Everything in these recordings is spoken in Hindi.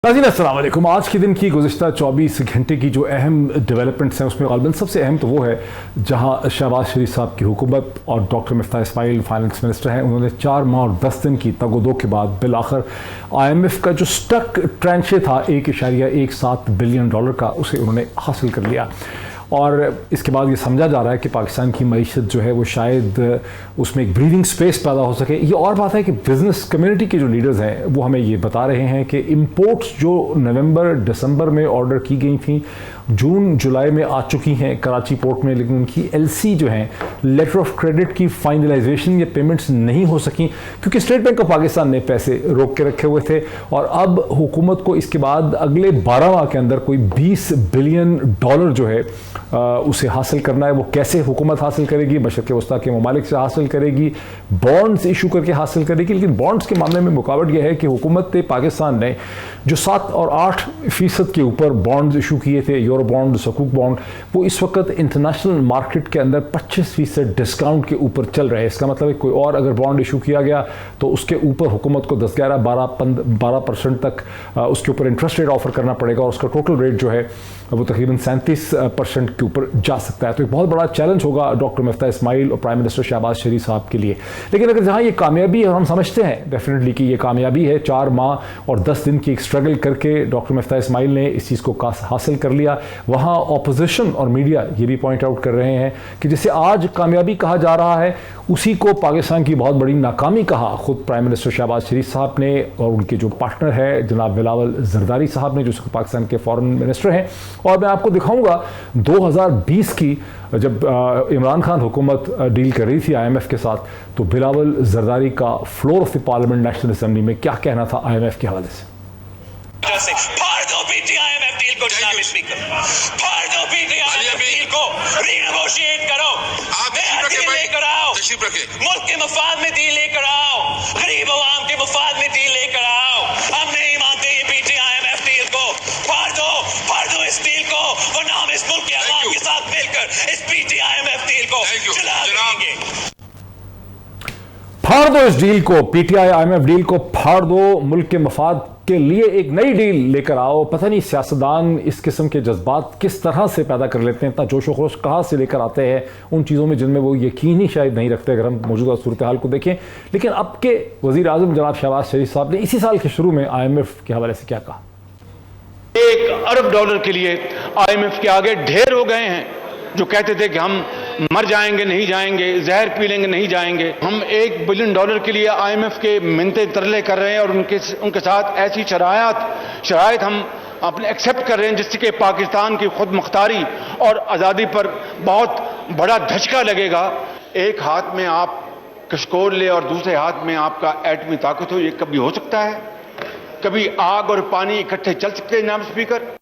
नाज़रीन अस्सलाम वालेकुम। आज के दिन की गुज़िश्ता 24 घंटे की जो अहम डेवलपमेंट्स हैं उसमें ग़ालिबन सबसे अहम तो वो है जहां शहबाज शरीफ साहब की हुकूमत और doctor Miftah Ismail finance minister हैं, उन्होंने 4 माह और 10 दिन की तगोदो के बाद बिल आखिर IMF का जो स्टक ट्रांशे था $1.17 बिलियन का, उसे उन्होंने हासिल कर लिया। और इसके बाद ये समझा जा रहा है कि पाकिस्तान की मईशत जो है वो शायद उसमें एक ब्रीदिंग स्पेस पैदा हो सके। ये और बात है कि बिज़नेस कम्युनिटी के जो लीडर्स हैं वो हमें ये बता रहे हैं कि इंपोर्ट्स जो नवंबर दिसंबर में ऑर्डर की गई थी जून जुलाई में आ चुकी हैं कराची पोर्ट में, लेकिन उनकी LC जो है लेटर ऑफ क्रेडिट की फाइनलाइजेशन या पेमेंट्स नहीं हो सकी क्योंकि स्टेट बैंक ऑफ पाकिस्तान ने पैसे रोक के रखे हुए थे। और अब हुकूमत को इसके बाद अगले 12 माह के अंदर कोई $20 बिलियन जो है उसे हासिल करना है। वो कैसे हुकूमत हासिल करेगी? मशरक़ वस्ता के ममालिक से हासिल करेगी, बॉन्ड्स इशू करके हासिल करेगी। लेकिन बॉन्ड्स के मामले में मुकावट यह है कि हुकूमत पाकिस्तान ने जो 7 और 8% के ऊपर बॉन्ड्स इशू किए थे, यूरो बॉन्ड, सकूक बॉन्ड, वो इस वक्त इंटरनेशनल मार्केट के अंदर 25% डिस्काउंट के ऊपर चल रहे हैं। इसका मतलब है कोई और अगर बॉन्ड इशू किया गया तो उसके ऊपर हुकूमत को 10, 11, 12% तक उसके ऊपर इंटरेस्ट रेट ऑफर करना पड़ेगा और उसका टोटल रेट जो है वो तकरीबन 37% के ऊपर जा सकता है। तो एक बहुत बड़ा चैलेंज होगा डॉक्टर मिफ्ताह इस्माइल और प्राइम मिनिस्टर शहबाज शरीफ साहब के लिए। लेकिन अगर जहाँ ये कामयाबी है, और हम समझते हैं डेफिनेटली कि ये कामयाबी है, 4 माह और 10 दिन की एक स्ट्रगल करके डॉक्टर मिफ्ताह इस्माइल ने इस चीज़ को हासिल कर लिया। वहाँ ऑपोजिशन और मीडिया ये भी पॉइंट आउट कर रहे हैं कि जिसे आज कामयाबी कहा जा रहा है उसी को पाकिस्तान की बहुत बड़ी नाकामी कहा खुद प्राइम मिनिस्टर शहबाज शरीफ साहब ने और उनके जो पार्टनर है जनाब बिलावल जरदारी साहब ने, जो पाकिस्तान के फॉरेन मिनिस्टर हैं। और मैं आपको दिखाऊंगा 2020 की जब इमरान खान हुकूमत डील कर रही थी IMF के साथ, तो बिलावल जरदारी का floor of the parliament national assembly में क्या कहना था IMF के हवाले से। मुल्क के मफाद में डील लेकर आओ, गरीब अवाम के मफाद में डील लेकर आओ। हम नहीं मानते ये IMF डील को। फाड़ दो इस डील को, वरना हम इस मुल्क के अवाम के साथ मिलकर इस IMF डील को चला देंगे। फाड़ दो इस डील को, IMF डील को फाड़ दो, मुल्क के मफाद के लिए एक नई डील लेकर आओ। पता नहीं सियासतदान इस किस्म के जज्बात किस तरह से पैदा कर लेते हैं, इतना जोश व खरोश कहाँ से लेकर आते हैं उन चीज़ों में जिनमें वो यकीन ही शायद नहीं रखते अगर हम मौजूदा सूरत हाल को देखें। लेकिन अब के वज़ीर आज़म जनाब शहबाज शरीफ साहब ने इसी साल के शुरू में IMF के हवाले से क्या कहा? $1 अरब के लिए IMF के आगे ढेर हो गए हैं जो कहते थे कि हम मर जाएंगे नहीं जाएंगे, जहर पी लेंगे नहीं जाएंगे। हम $1 बिलियन के लिए IMF के मिन्नतें तरले कर रहे हैं और उनके साथ ऐसी शराइत हम अपने एक्सेप्ट कर रहे हैं जिससे कि पाकिस्तान की खुद मुख्तारी और आज़ादी पर बहुत बड़ा धचका लगेगा। एक हाथ में आप कशकोर ले और दूसरे हाथ में आपका एटमी ताकत हो, ये कभी हो सकता है? कभी आग और पानी इकट्ठे चल सकते हैं जनाब स्पीकर?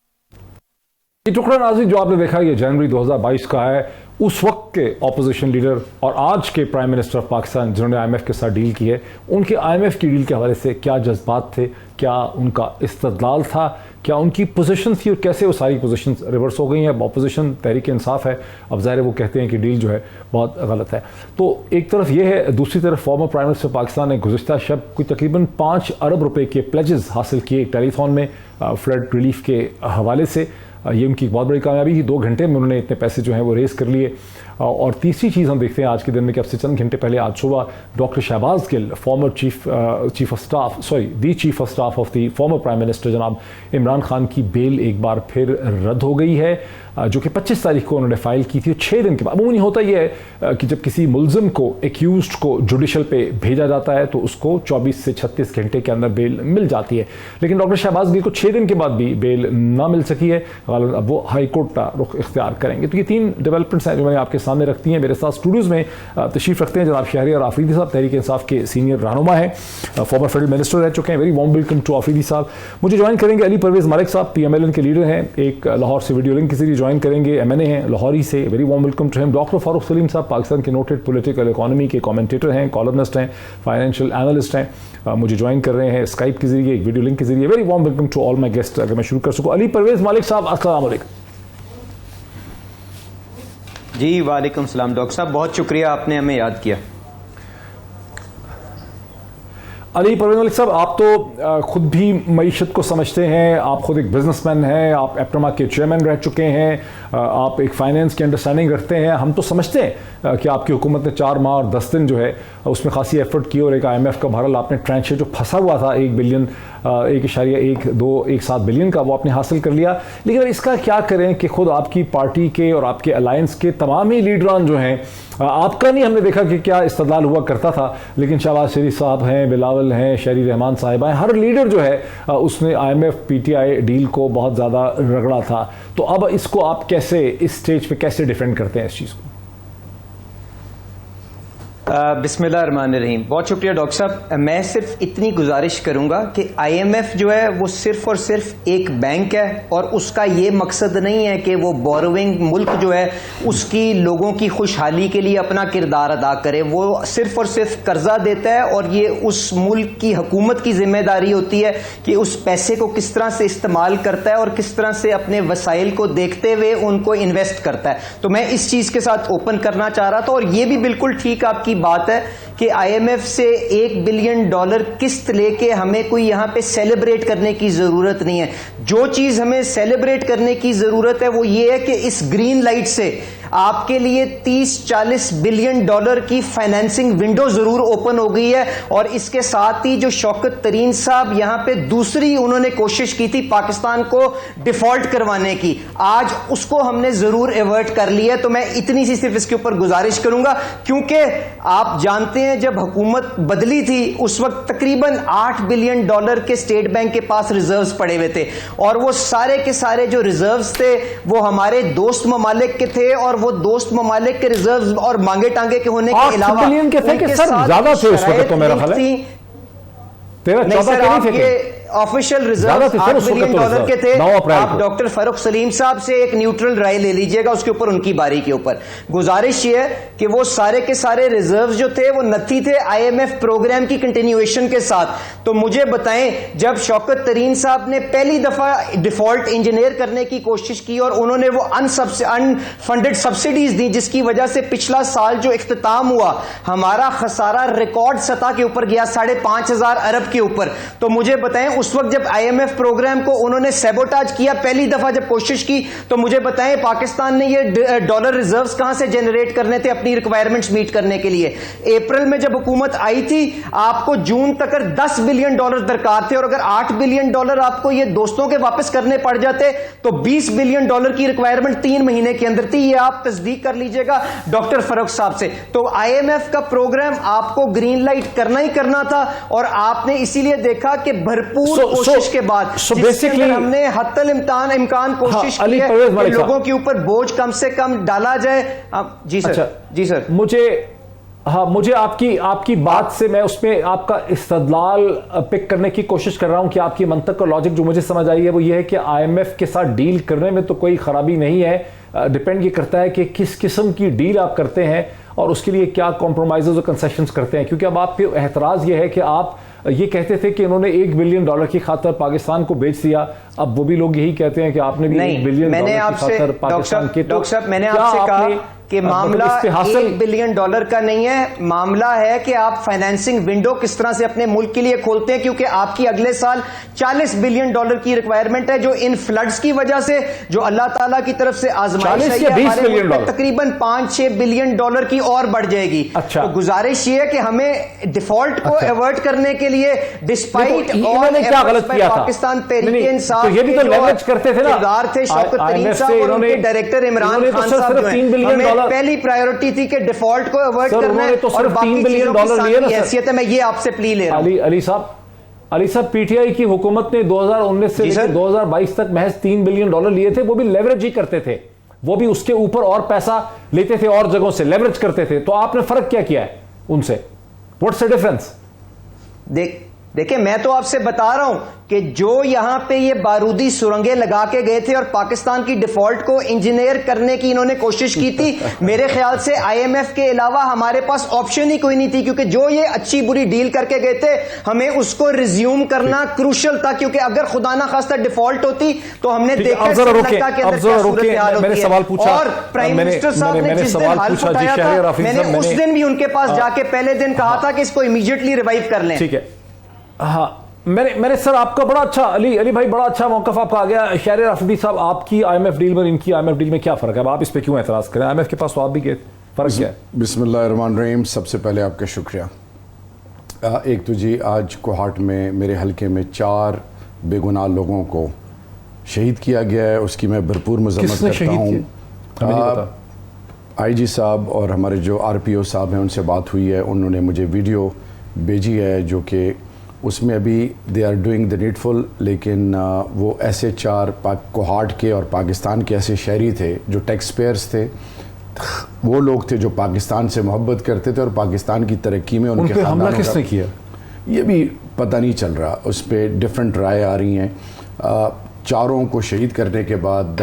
ये टुकड़ा नाज़रीन जो आपने देखा ये जनवरी 2022 का है। उस वक्त के ऑपोजिशन लीडर और आज के प्राइम मिनिस्टर ऑफ पाकिस्तान जिन्होंने IMF के साथ डील की है, उनके IMF की डील के हवाले से क्या जज्बात थे, क्या उनका इस्तदलाल था, क्या उनकी पोजीशन थी और कैसे वो सारी पोजीशंस रिवर्स हो गई हैं। अब ऑपोजिशन तहरीक इंसाफ है, अब ज़ाहिर है वो कहते हैं कि डील जो है बहुत गलत है। तो एक तरफ ये है, दूसरी तरफ फॉर्मर प्राइम मिनिस्टर पाकिस्तान ने गुज़िश्ता शब कोई तकरीबन $5 अरब के प्लेजेस हासिल किए टेलीफोन में फ्लड रिलीफ के हवाले से। ये उनकी बहुत बड़ी कामयाबी थी। 2 घंटे में उन्होंने इतने पैसे जो हैं वो रेस कर लिए। और तीसरी चीज़ हम देखते हैं आज के दिन में कि अब से चंद घंटे पहले आज सुबह doctor Shahbaz Gill, former chief of staff of the former prime minister जनाब इमरान खान की बेल एक बार फिर रद्द हो गई है, जो कि 25 तारीख को उन्होंने फाइल की थी। 6 दिन के बाद अमूमन होता यह है कि जब किसी मुलजिम को, एक्यूज्ड को जुडिशल पे भेजा जाता है तो उसको 24 से 36 घंटे के अंदर बेल मिल जाती है। लेकिन डॉक्टर शहबाज गिल को 6 दिन के बाद भी बेल ना मिल सकी है। अब वो हाई कोर्ट का रुख इख्तियार करेंगे। तो ये 3 डेवलपमेंट्स हैं जो मैंने आपके सामने रखती हैं। मेरे साथ स्टूडियोज़ में तशरीफ रखते हैं जनाब शहरियार आफरीदी साहब, तहरीक इंसाफ के सीनियर रहनुमा हैं, फॉर्मर फेडरल मिनिस्टर रह चुके हैं। Very warm welcome to Afridi साहब। मुझे ज्वाइन करेंगे अली परवेज़ मालिक साहब, PMLN के लीडर हैं, एक लाहौर से वीडियो लिंक के जरिए ज्वाइन करेंगे, MNA हैं लाहौरी से, very warm welcome to him. Doctor Farooq Saleem साहब पाकिस्तान के नोटेड पॉलिटिकल इकोनॉमी के कमेंटेटर हैं, कॉलमनिस्ट हैं, फाइनेंशियल एनालिस्ट हैं, मुझे ज्वाइन कर रहे हैं स्काइप के जरिए, एक वीडियो लिंक के जरिए। Very warm welcome to all my guest. अगर मैं शुरू कर सकूँ, अली परवेज़ मालिक साहब अस्सलाम वालेकुम। जी वालेकुम सलाम डॉक्टर साहब, बहुत शुक्रिया आपने हमें याद किया। अली परवेज़ मलिक साहब, आप तो खुद भी मईशत को समझते हैं, आप खुद एक बिजनेसमैन हैं, आप एप्टमा के चेयरमैन रह चुके हैं, आप एक फाइनेंस की अंडरस्टैंडिंग रखते हैं। हम तो समझते हैं कि आपकी हुकूमत ने 4 माह और 10 दिन जो है उसमें खासी एफर्ट की और एक IMF का भरल आपने ट्रांच जो फंसा हुआ था 1.17 बिलियन का, वो आपने हासिल कर लिया। लेकिन इसका क्या करें कि खुद आपकी पार्टी के और आपके अलायंस के तमाम ही लीडरान जो हैं, आपका नहीं हमने देखा कि क्या इस्तदलाल हुआ करता था, लेकिन शहबाज शरीफ साहब हैं, बिलावल हैं, शहरी रहमान साहिबा हैं, हर लीडर जो है उसने IMF PTI डील को बहुत ज़्यादा रगड़ा था। तो अब इसको आप कैसे इस स्टेज पे कैसे डिफेंड करते हैं इस चीज़ को? बिस्मिल्लाहिर्रहमानिर्रहीम। बहुत शुक्रिया डॉक्टर साहब। मैं सिर्फ इतनी गुजारिश करूंगा कि IMF जो है वो सिर्फ और सिर्फ एक बैंक है और उसका ये मकसद नहीं है कि वो बोरोइंग मुल्क जो है उसकी लोगों की खुशहाली के लिए अपना किरदार अदा करे। वो सिर्फ और सिर्फ कर्जा देता है और ये उस मुल्क की हुकूमत की जिम्मेदारी होती है कि उस पैसे को किस तरह से इस्तेमाल करता है और किस तरह से अपने वसाइल को देखते हुए उनको इन्वेस्ट करता है। तो मैं इस चीज के साथ ओपन करना चाह रहा था और ये भी बिल्कुल ठीक आपकी बात है कि IMF से $1 बिलियन किस्त लेके हमें कोई यहां पे सेलिब्रेट करने की जरूरत नहीं है। जो चीज हमें सेलिब्रेट करने की जरूरत है वो ये है कि इस ग्रीन लाइट से आपके लिए 30-40 बिलियन डॉलर की फाइनेंसिंग विंडो जरूर ओपन हो गई है। और इसके साथ ही जो शौकत तरीन साहब यहां पे दूसरी उन्होंने कोशिश की थी पाकिस्तान को डिफॉल्ट करवाने की, आज उसको हमने जरूर एवर्ट कर लिया है। तो मैं इतनी सी सिर्फ इसके ऊपर गुजारिश करूंगा, क्योंकि आप जानते हैं जब हुकूमत बदली थी उस वक्त तकरीबन $8 बिलियन के स्टेट बैंक के पास रिजर्व्स पड़े हुए थे और वो सारे के सारे जो रिजर्व्स थे वो हमारे दोस्त ममालिक के थे और वो दोस्त ममालिक के रिजर्व और मांगे टांगे के होने के अलावा बिलियन के थे कि सर ज्यादा थे उस वक्त, तो मेरा ख्याल है 13-14 के नहीं थे। ऑफिशियल रिजर्व $8 बिलियन के थे। आप डॉक्टर फरूख सलीम साहब से एक न्यूट्रल राय ले लीजिएगा उसके ऊपर, उनकी बारी के ऊपर। गुजारिश ये है कि वो सारे के सारे रिजर्व जो थे वो नथी थे IMF प्रोग्राम की कंटिन्यूएशन के साथ। तो मुझे बताएं, जब शौकत तरीन साहब ने पहली दफा डिफॉल्ट इंजीनियर करने की कोशिश की और उन्होंने वो अनफंडेड सब्सिडीज दी जिसकी वजह से पिछला साल जो इख्तिताम हुआ हमारा खसारा रिकॉर्ड सतह के ऊपर गया 5,500 अरब के ऊपर। तो मुझे बताएं, उस वक्त जब IMF प्रोग्राम को उन्होंने सैबोटाज किया पहली दफा जब कोशिश की, तो मुझे बताएं पाकिस्तान ने ये डॉलर रिजर्व्स कहां से जनरेट करने थे अपनी रिक्वायरमेंट्स मीट करने के लिए। अप्रैल में जब हुकूमत आई थी आपको जून तक $10 बिलियन दरकार थे और अगर $8 बिलियन आपको ये दोस्तों के वापस करने पड़ जाते तो $20 बिलियन की रिक्वायरमेंट 3 महीने के अंदर थी। ये आप तस्दीक कर लीजिएगा डॉक्टर फरूख साहब से। तो IMF का प्रोग्राम आपको ग्रीन लाइट करना ही करना था और आपने इसीलिए देखा कि भरपूर कोशिश के बाद बेसिकली हमने हत्तल इम्कान कोशिश की है कि लोगों के ऊपर बोझ कम से कम डाला जाए। जी सर। अच्छा, जी सर। मुझे आपकी बात से मैं उसमें आपका इस्तदलाल पिक करने की कोशिश कर रहा हूं कि आपकी मंतक और लॉजिक जो मुझे समझ आई है वो ये है कि IMF के साथ डील करने में तो कोई खराबी नहीं है, डिपेंड ये करता है कि किस किस्म की डील आप करते हैं और उसके लिए क्या कॉम्प्रोमाइजेज और कंसेशंस करते हैं। क्योंकि अब आपके एतराज़ ये है कि आप ये कहते थे कि उन्होंने $1 बिलियन की खातर पाकिस्तान को बेच दिया, अब वो भी लोग यही कहते हैं कि आपने भी $1 बिलियन की खातर पाकिस्तान के। डॉक्टर साहब मैंने आपसे कहा कि मामला $1 बिलियन का नहीं है, मामला है कि आप फाइनेंसिंग विंडो किस तरह से अपने मुल्क के लिए खोलते हैं, क्योंकि आपकी अगले साल $40 बिलियन की रिक्वायरमेंट है जो इन फ्लड्स की वजह से जो अल्लाह ताला की तरफ से आजमाइश है हमारे मुल्क में तकरीबन $5-6 बिलियन की और बढ़ जाएगी। अच्छा। तो गुजारिश ये है कि हमें डिफॉल्ट को अवॉइड करने के लिए डिस्पाइट इन्होंने क्या गलत किया था पाकिस्तान तहरीक इंसाफ ये भी तो लेवरेज करते थे ना, किरदार थे शौकत तरीन साहब और उनके डायरेक्टर इमरान खान साहब जो हैं, पहली प्रायोरिटी थी कि डिफॉल्ट को अवॉइड करना है और बाकी चीजों की हैसियत है। मैं ये आपसे प्ली ले रहा हूं। अली साहब PTI की हुकूमत ने 2019 से लेकर 2022 तक महज $3 बिलियन लिए थे, वो भी लेवरेज ही करते थे, वो भी उसके ऊपर और पैसा लेते थे और जगहों से लेवरेज करते थे। तो आपने फर्क क्या किया है उनसे? What's the difference? देखिए मैं तो आपसे बता रहा हूं कि जो यहां पे ये बारूदी सुरंगें लगा के गए थे और पाकिस्तान की डिफॉल्ट को इंजीनियर करने की इन्होंने कोशिश की थी, मेरे ख्याल से IMF के अलावा हमारे पास ऑप्शन ही कोई नहीं थी, क्योंकि जो ये अच्छी बुरी डील करके गए थे हमें उसको रिज्यूम करना क्रूशल था, क्योंकि अगर खुदा ना खास्ता डिफॉल्ट होती तो हमने देखा मैंने सवाल पूछा और प्राइम मिनिस्टर साहब ने जिस दिन हल्फ उठाया था मैंने उस दिन भी उनके पास जाके पहले दिन कहा था कि इसको इमीडिएटली रिवाइव कर लें। ठीक है, हाँ, मैंने सर आपका बड़ा अच्छा अली भाई बड़ा अच्छा मौक़िफ़ आपका आ गया। शहरियार अफरीदी साहब, आपकी IMF डील में इनकी IMF डील में क्या फ़र्क है? अब आप इस पे क्यों एतराज़ करें? IMF के पास तो आप भी गए, फ़र्क क्या है? बिस्मिल्लाहिर्रहमानिर्रहीम। सबसे पहले आपका शुक्रिया। एक तो जी आज कोहाट में मेरे हलके में 4 बेगुनाह लोगों को शहीद किया गया है, उसकी मैं भरपूर मज़म्मत करता हूँ। IG साहब और हमारे जो RPO साहब हैं उनसे बात हुई है, उन्होंने मुझे वीडियो भेजी है जो कि उसमें अभी they are doing the needful, लेकिन वो ऐसे 4 कोहाट के और पाकिस्तान के ऐसे शहरी थे जो टैक्स पेयर्स थे, वो लोग थे जो पाकिस्तान से मोहब्बत करते थे और पाकिस्तान की तरक्की में उनके हमला किसने किया ये भी पता नहीं चल रहा। उस पर डिफरेंट राय आ रही हैं। चारों को शहीद करने के बाद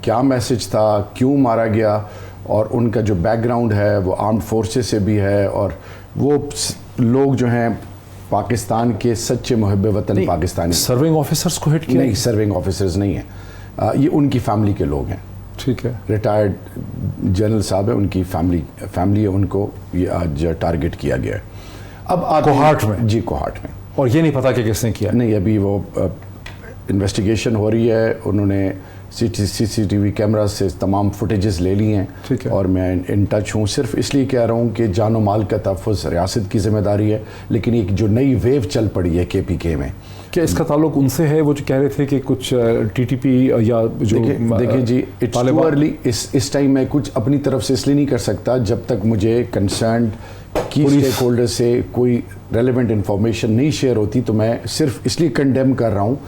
क्या मैसेज था, क्यों मारा गया, और उनका जो बैकग्राउंड है वो आर्म्ड फोर्सेस से भी है, और वो लोग जो हैं पाकिस्तान के सच्चे मुहब्ब वतन पाकिस्तानी। सर्विंग ऑफिसर्स को हिट किया? नहीं, सर्विंग ऑफिसर्स नहीं है, ये उनकी फैमिली के लोग हैं। ठीक है, रिटायर्ड जनरल साहब है, उनकी फैमिली है, उनको ये आज टारगेट किया गया है। अब कोहाट में? जी, कोहाट में। और ये नहीं पता कि किसने किया? नहीं, अभी वो इन्वेस्टिगेशन हो रही है। उन्होंने CCTV कैमरा से तमाम फुटेजेस ले ली हैं। ठीक है। और मैं इन टच हूँ। सिर्फ इसलिए कह रहा हूँ कि जानो माल का तहफ़्फ़ुज़ रियासत की ज़िम्मेदारी है, लेकिन एक जो नई वेव चल पड़ी है KPK में, क्या इसका ताल्लुक उनसे है? वो जो कह रहे थे कि कुछ TTP या जो देखिए जी, इट्स टू अर्ली। इस टाइम मैं कुछ अपनी तरफ से इसलिए नहीं कर सकता जब तक मुझे कंसर्न की स्टेक होल्डर से कोई रेलेवेंट इंफॉर्मेशन नहीं शेयर होती। तो मैं सिर्फ इसलिए कंडेम कर रहा हूँ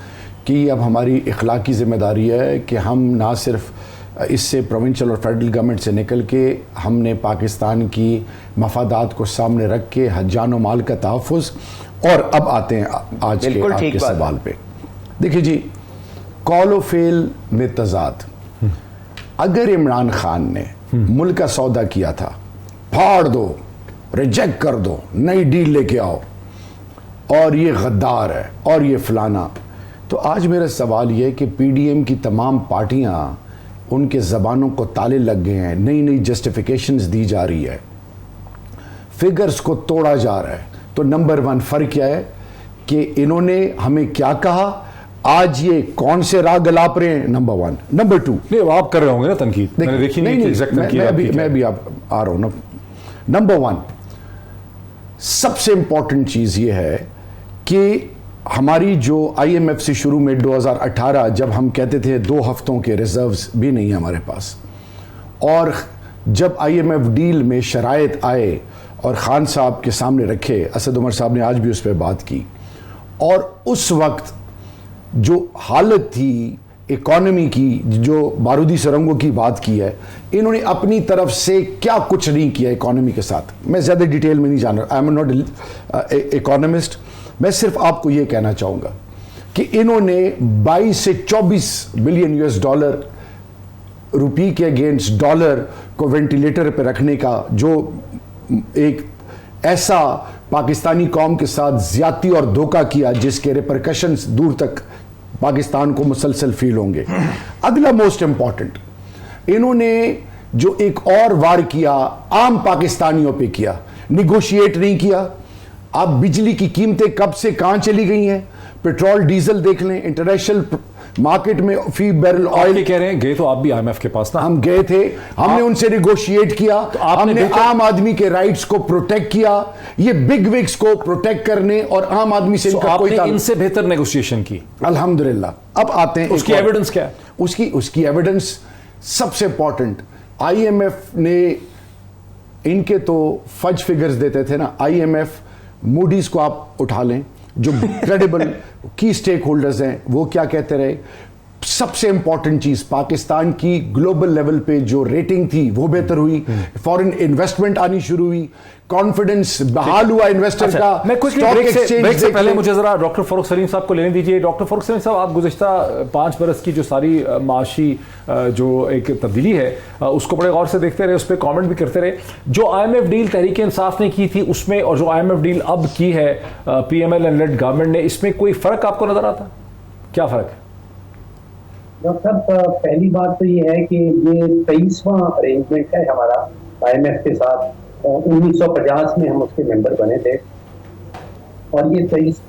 कि अब हमारी इखलाकी ज़िम्मेदारी है कि हम ना सिर्फ इससे प्रोविंशियल और फेडरल गवर्नमेंट से निकल के हमने पाकिस्तान की मफादात को सामने रख के जान और माल का तहफ़्फ़ुज़। और अब आते हैं आज के आपके सवाल पे। देखिए जी, कॉल व फेल में तज़ाद। अगर इमरान खान ने मुल्क का सौदा किया था, फाड़ दो, रिजेक्ट कर दो, नई डील लेके आओ, और ये गद्दार है और ये फलाना, तो आज मेरा सवाल ये है कि PDM की तमाम पार्टियां, उनके ज़बानों को ताले लग गए हैं, नई नई जस्टिफिकेशंस दी जा रही है, फिगर्स को तोड़ा जा रहा है। तो नंबर 1 फ़र्क क्या है कि इन्होंने हमें क्या कहा, आज ये कौन से राग गलाप रहे हैं, नंबर 1। नंबर 2, नहीं आप कर रहे होंगे ना तनकीद, मैंने देखी नहीं, मैं भी आप आ रहा हूँ ना। नंबर 1, सबसे इंपॉर्टेंट चीज़ ये है कि हमारी जो IMF से शुरू में 2018 जब हम कहते थे 2 हफ्तों के रिजर्व्स भी नहीं है हमारे पास, और जब IMF डील में शराइत आए और खान साहब के सामने रखे, असद उमर साहब ने आज भी उस पर बात की, और उस वक्त जो हालत थी इकॉनमी की, जो बारूदी सुरंगों की बात की है, इन्होंने अपनी तरफ से क्या कुछ नहीं किया इकॉनमी के साथ। मैं ज़्यादा डिटेल में नहीं जान रहा, आई एम नॉट इकोनॉमिस्ट। मैं सिर्फ आपको ये कहना चाहूँगा कि इन्होंने 22 से 24 बिलियन US रुपये के अगेंस्ट डॉलर को वेंटिलेटर पर रखने का जो एक ऐसा पाकिस्तानी कौम के साथ ज्यादती और धोखा किया जिसके रिपरकशंस दूर तक पाकिस्तान को मुसलसल फील होंगे। अगला मोस्ट इंपॉर्टेंट, इन्होंने जो एक और वार किया आम पाकिस्तानियों पे किया, निगोशिएट नहीं किया। आप बिजली की कीमतें कब से कहां चली गई हैं, पेट्रोल डीजल देख लें, इंटरनेशनल मार्केट में फी बैरल ऑयल। कह रहे हैं गए तो आप भी IMF के पास ना? हम गए थे, हमने उनसे निगोशिएट किया, तो हमने आम आदमी के राइट्स को प्रोटेक्ट किया। ये बिग विग्स को प्रोटेक्ट करने और आम आदमी से इनका कोई इनसे बेहतर नेगोशिएशन की अल्हम्दुलिल्लाह। अब आते हैं उसकी एविडेंस क्या है? उसकी एविडेंस सबसे इंपॉर्टेंट, IMF ने इनके तो फज फिगर्स देते थे ना। IMF, मूडीज को आप उठा लें, जो क्रेडिबल की स्टेक होल्डर्स हैं, वो क्या कहते रहे। सबसे इंपॉर्टेंट चीज, पाकिस्तान की ग्लोबल लेवल पे जो रेटिंग थी वो बेहतर हुई, फॉरेन इन्वेस्टमेंट आनी शुरू हुई, कॉन्फिडेंस बहाल हुआ इन्वेस्टर का। मैं कुछ ब्रेक से पहले मुझे जरा डॉक्टर फारूक सलीम साहब को लेने दीजिए। डॉक्टर फारूक सलीम साहब, आप गुज़िश्ता 5 बरस की जो सारी माशी जो एक तब्दीली है उसको बड़े गौर से देखते रहे, उस पर कॉमेंट भी करते रहे। जो IMF डील तहरीक इंसाफ ने की थी उसमें और जो IMF डील अब की है PML लेड गवर्नमेंट ने, इसमें कोई फ़र्क आपको नज़र आता? क्या फ़र्क है? डॉक्टर साहब, पहली बात तो ये है कि ये 23वां अरेंजमेंट है हमारा IMF के साथ। 1950 में हम उसके मेंबर बने थे। और ये 23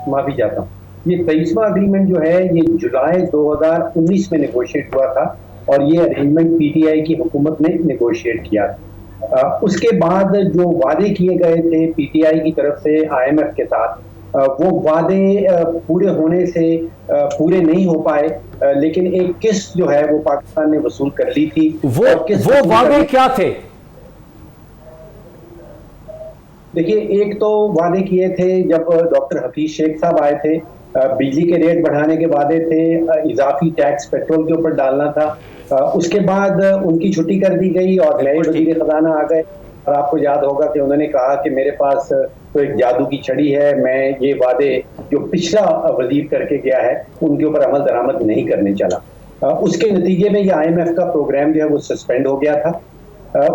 माफी चाहता हूँ, ये 23वां अग्रीमेंट जो है ये जुलाई 2019 में नेगोशिएट हुआ था और ये अरेंजमेंट पीटीआई की हुकूमत ने नेगोशिएट किया था। उसके बाद जो वादे किए गए थे पीटीआई की तरफ से आईएमएफ के साथ, वो वादे पूरे होने से पूरे नहीं हो पाए, लेकिन एक किस्त जो है वो पाकिस्तान ने वसूल कर ली थी। वो वादे क्या थे? देखिए, एक तो वादे किए थे जब डॉक्टर हफीज शेख साहब आए थे, बिजली के रेट बढ़ाने के वादे थे, इजाफी टैक्स पेट्रोल के ऊपर डालना था। उसके बाद उनकी छुट्टी कर दी गई और नए वजीर खजाना आ गए और आपको याद होगा कि उन्होंने कहा कि मेरे पास तो एक जादू की छड़ी है, मैं ये वादे जो पिछला वजीर करके गया है उनके ऊपर अमल दरामद नहीं करने चला। उसके नतीजे में ये आईएमएफ का प्रोग्राम जो है वो सस्पेंड हो गया था।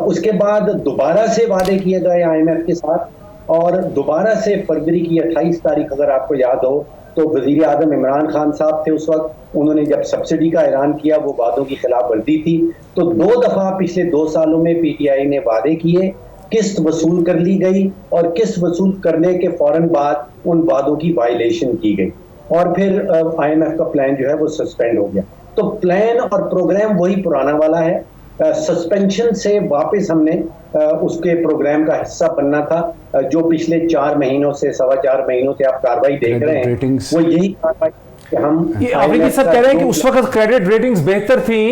उसके बाद दोबारा से वादे किए गए आईएमएफ के साथ और दोबारा से फरवरी की 28 तारीख अगर आपको याद हो तो वजीर आजम इमरान खान साहब थे उस वक्त, उन्होंने जब सब्सिडी का ऐलान किया वो वादों की खिलाफ वर्जी थी। तो 2 दफा पिछले 2 सालों में पीटीआई ने वादे किए, किस्त वसूल कर ली गई और किस्त वसूल करने के फौरन बाद उन वादों की वायलेशन की गई और फिर आईएमएफ का प्लान जो है वो सस्पेंड हो गया। तो प्लान और प्रोग्राम वही पुराना वाला है। सस्पेंशन से वापस हमने उसके प्रोग्राम का हिस्सा बनना था, जो पिछले 4 महीनों से 4.25 महीनों से आप कार्रवाई देख रहे हैं, वो यही कार्रवाई कि हम अफरीदी साहब कह रहे हैं कि उस वक्त क्रेडिट रेटिंग्स बेहतर थी।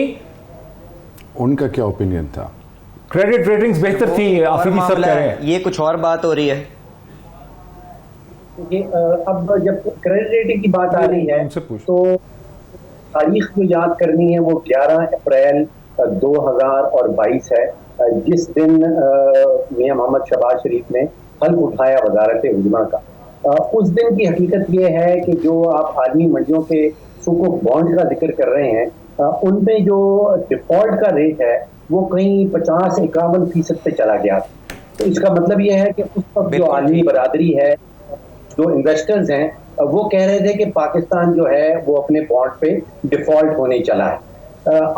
उनका क्या ओपिनियन था? क्रेडिट रेटिंग्स बेहतर थी, अफरीदी साहब कह रहे हैं। ये कुछ और बात हो रही है। अब जब क्रेडिट रेटिंग की बात आ रही है तो तारीख जो याद करनी है वो 11 अप्रैल 2022 है, जिस दिन मियां मोहम्मद शहबाज शरीफ ने हल्फ उठाया वजारत उज़्मा का। उस दिन की हकीकत यह है कि जो आप आलमी मंडियों के सुकोक बॉन्ड का जिक्र कर रहे हैं, उनमें जो डिफॉल्ट का रेट है वो कहीं 50-51% पे चला गया। तो इसका मतलब यह है कि उस वक्त जो आलमी बरादरी है, जो इन्वेस्टर्स हैं, वो कह रहे थे कि पाकिस्तान जो है वो अपने बॉन्ड पे डिफॉल्ट होने चला है।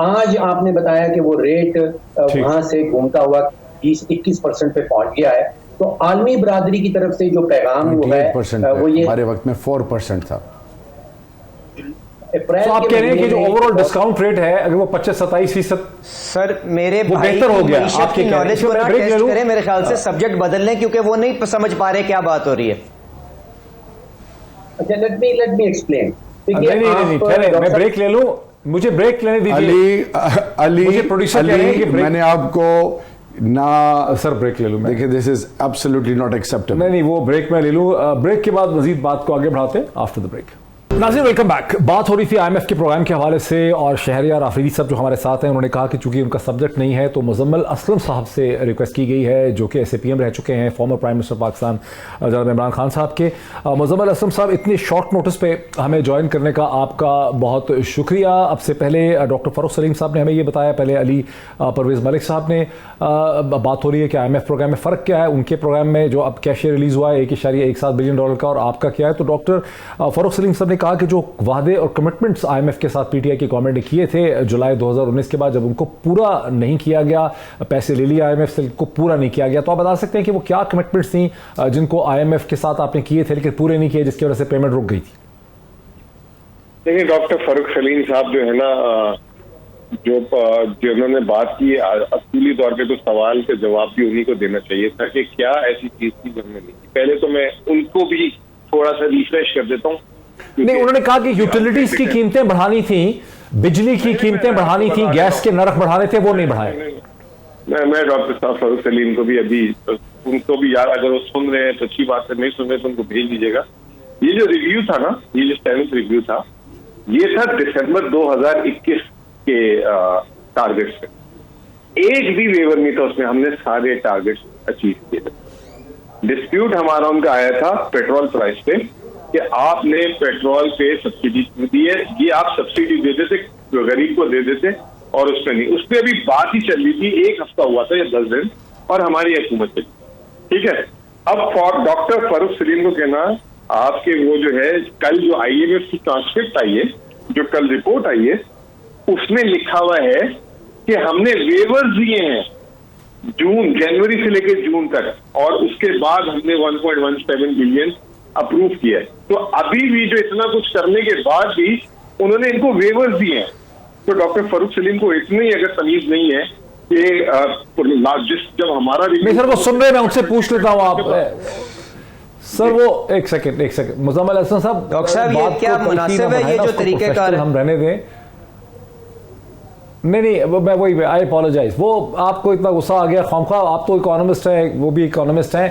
आज आपने बताया कि वो रेट वहां से घूमता हुआ 20-21% पे पहुंच गया है। तो आलमी बरादरी की तरफ से जो पैगाम वो है वो ये हमारे वक्त में 4% था। तो आप कह रहे हैं कि जो ओवरऑल डिस्काउंट रेट है अगर वो 25-27%, सर मेरे वो बेहतर हो गया। आपके नॉलेज को ना टेस्ट करें, मेरे ख्याल से सब्जेक्ट बदल लें क्योंकि वो नहीं समझ पा रहे क्या बात हो रही है। अच्छा, लेट मी एक्सप्लेन। नहीं, मैं ब्रेक ले लूं, मुझे ब्रेक लेने दीजिए। अली, मुझे प्रोड्यूसर कह रहे हैं कि मैंने आपको ना सर ब्रेक ले लूं। देखिए, this is absolutely not acceptable. नहीं, वो ब्रेक मैं ले लूं। ब्रेक के बाद मजीद बात को आगे बढ़ाते हैं आफ्टर द ब्रेक। नाज़रीन, वेलकम बैक। बात हो रही थी आईएमएफ के प्रोग्राम के हवाले से और शहरियार आफरीदी साहब जो हमारे साथ हैं उन्होंने कहा कि चूंकि उनका सब्जेक्ट नहीं है तो मुजम्मल असलम साहब से रिक्वेस्ट की गई है, जो कि SAPM रह चुके हैं, फॉर्मर प्राइम मिनिस्टर पाकिस्तान जनाब इमरान खान साहब के। मुजम्मल असलम साहब, इतनी शॉर्ट नोटिस पे हमें ज्वाइन करने का आपका बहुत शुक्रिया। अब से पहले डॉक्टर फ़ारूक सलीम साहब ने हमें ये बताया, पहले अली परवेज़ मलिक साहब ने। बात हो रही है कि IMF प्रोग्राम में फ़र्क क्या है, उनके प्रोग्राम में जो अब कैश रिलीज़ हुआ है $1.17 बिलियन का, और आपका क्या है। तो डॉक्टर फ़ारूक सलीम साहब ने कहा कि जो वादे और कमिटमेंट्स IMF के साथ PTI की गवर्नमेंट ने किए थे जुलाई 2019 के बाद, जब उनको पूरा नहीं किया गया, पैसे ले लिया IMF से, उनको पूरा नहीं किया गया, तो आप बता सकते हैं कि वो क्या कमिटमेंट्स थी जिनको IMF के साथ आपने किए थे लेकिन पूरे नहीं किए, जिसकी वजह से पेमेंट रुक गई थी? देखिए, डॉक्टर फारूक सलीम साहब जो है ना, जो उन्होंने बात की, असूली तौर पे तो सवाल के जवाब भी उन्हीं को देना चाहिए था कि क्या ऐसी चीज थी जो हमने नहीं की। पहले तो मैं उनको भी थोड़ा सा रिफ्रेश कर देता हूँ। नहीं, उन्होंने कहा कि यूटिलिटीज की कीमतें बढ़ानी थी, बिजली की कीमतें बढ़ानी थी, गैस के नरक बढ़ाने थे, वो नहीं बढ़ाए। मैं डॉक्टर साहब फारूक सलीम को भी अभी उनको भी यार, अगर वो सुन रहे हैं तो अच्छी बात है, नहीं सुन रहे तो उनको भेज दीजिएगा। ये जो रिव्यू था ना, ये जो 7th रिव्यू था, ये था दिसंबर 2021 के टारगेट से। एक भी वेवर नहीं था उसमें, हमने सारे टारगेट्स अचीव किए थे। डिस्प्यूट हमारा उनका आया था पेट्रोल प्राइस पे कि आपने पेट्रोल पे सब्सिडी क्यों दी है, ये आप सब्सिडी दे देते गरीब को दे देते और उस पर नहीं, उस पर अभी बात ही चल रही थी, 1 हफ्ता हुआ था या 10 दिन, और हमारी हुकूमत चली। ठीक है, अब डॉक्टर फारूक सलीम को कहना, आपके वो जो है कल जो IMF की ट्रांसक्रिप्ट आई है, जो कल रिपोर्ट आई है, उसमें लिखा हुआ है कि हमने वेवर्स दिए हैं जनवरी से लेकर जून तक, और उसके बाद हमने 1.17 बिलियन अप्रूव किया है। तो अभी भी जो इतना कुछ करने के बाद भी उन्होंने इनको वेवर्स दिए हैं। तो डॉक्टर फरूक सलीम को इतनी अगर तमीज नहीं है कि जब हमारा नहीं सर, वो सुन रहे, मैं उनसे पूछ लेता हूँ आप सर। वो एक सेकंड मुजम्मिल हसन साहब, डॉक्टर साहब ये क्या मुनासिब है ये जो तरीकेकार हम रहने दें। नहीं मैं वही, आई अपोलोजाइज, वो आपको इतना गुस्सा आ गया खामखा, आप तो इकोनॉमिस्ट है, वो भी इकोनॉमिस्ट हैं,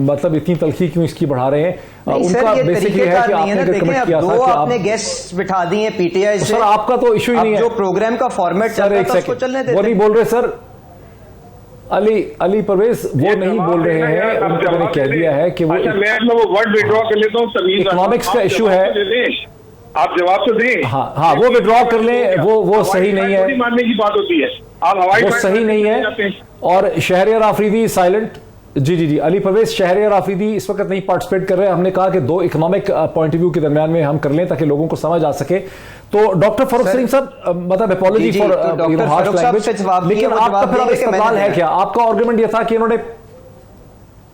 मतलब इतनी तलखी क्यों इसकी बढ़ा रहे हैं? उनका बेसिकली है कि आपने कमेंट किया था कि आपने गेस्ट बिठा दिए हैं पीटीआई से। सर आपका तो इशू ही नहीं है, जो प्रोग्राम का फॉर्मेट चल रहा था उसको चलने देते। वो नहीं बोल रहे सर, अली परवेज वो नहीं बोल रहे हैं, उनको मैंने कह दिया है कि वो वर्ड विड्रॉ कर लेता हूँ। इकोनॉमिक्स का इशू है, आप जवाब तो दें। हाँ वो विड्रॉ कर लें, वो सही नहीं है, मानने की बात होती है, आप हवाई वो सही नहीं है। और शहरियार आफरीदी साइलेंट। जी अली परवेज, शहरियार आफरीदी इस वक्त नहीं पार्टिसिपेट कर रहे हैं। हमने कहा कि दो इकोनॉमिक पॉइंट ऑफ व्यू के दरमियान में हम कर लें ताकि लोगों को समझ आ सके। तो डॉक्टर फरूक सलीम साहब, मतलब अपॉलॉजी फॉर हार्श लैंग्वेज, लेकिन आपका फिर इस्तेमाल है क्या? आपका आर्गुमेंट यह था कि इन्होंने